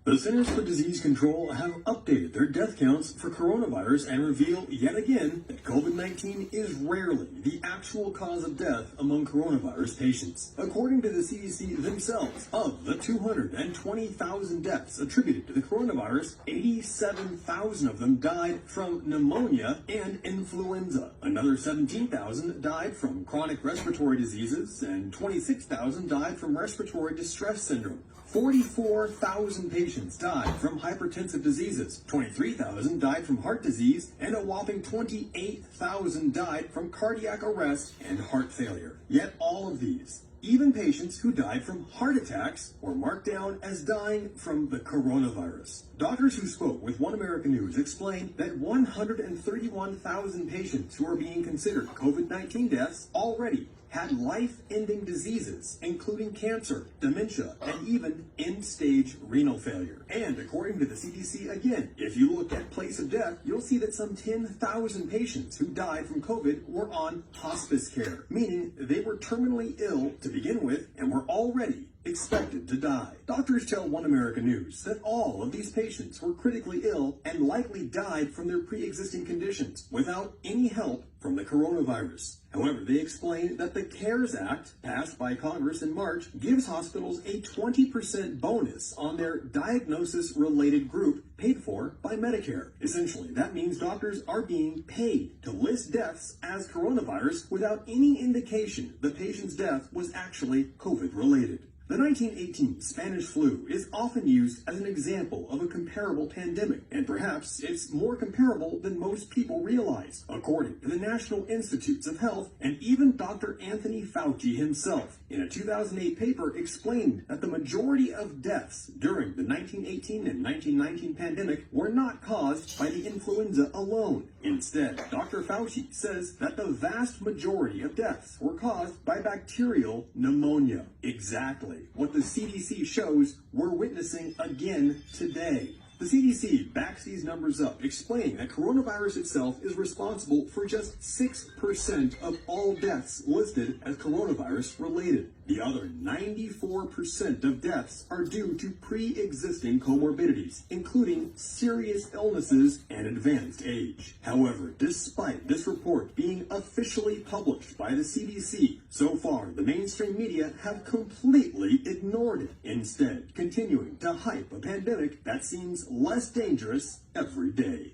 The Centers for Disease Control have updated their death counts for coronavirus and reveal yet again that COVID-19 is rarely the actual cause of death among coronavirus patients. According to the CDC themselves, of the 220,000 deaths attributed to the coronavirus, 87,000 of them died from pneumonia and influenza. Another 17,000 died from chronic respiratory diseases, and 26,000 died from respiratory distress syndrome. 44,000 patients died from hypertensive diseases, 23,000 died from heart disease, and a whopping 28,000 died from cardiac arrest and heart failure. Yet all of these, even patients who died from heart attacks, were marked down as dying from the coronavirus. Doctors who spoke with One American News explained that 131,000 patients who are being considered COVID-19 deaths already had life-ending diseases, including cancer, dementia, and even end-stage renal failure. And according to the CDC, again, if you look at place of death, you'll see that some 10,000 patients who died from COVID were on hospice care, meaning they were terminally ill to begin with and were already expected to die. Doctors tell One American News that all of these patients were critically ill and likely died from their pre-existing conditions without any help from the coronavirus. However, they explain that the CARES Act, passed by Congress in March, gives hospitals a 20% bonus on their diagnosis-related group paid for by Medicare. Essentially, that means doctors are being paid to list deaths as coronavirus without any indication the patient's death was actually COVID-related. The 1918 Spanish flu is often used as an example of a comparable pandemic, and perhaps it's more comparable than most people realize, according to the National Institutes of Health and even Dr. Anthony Fauci himself. In a 2008 paper, explained that the majority of deaths during the 1918 and 1919 pandemic were not caused by the influenza alone. Instead, Dr. Fauci says that the vast majority of deaths were caused by bacterial pneumonia. Exactly what the CDC shows we're witnessing again today. The CDC backs these numbers up, explaining that coronavirus itself is responsible for just 6% of all deaths listed as coronavirus related. The other 94% of deaths are due to pre-existing comorbidities, including serious illnesses and advanced age. However, despite this report being officially published by the CDC, so far the mainstream media have completely ignored it, instead continuing to hype a pandemic that seems less dangerous every day.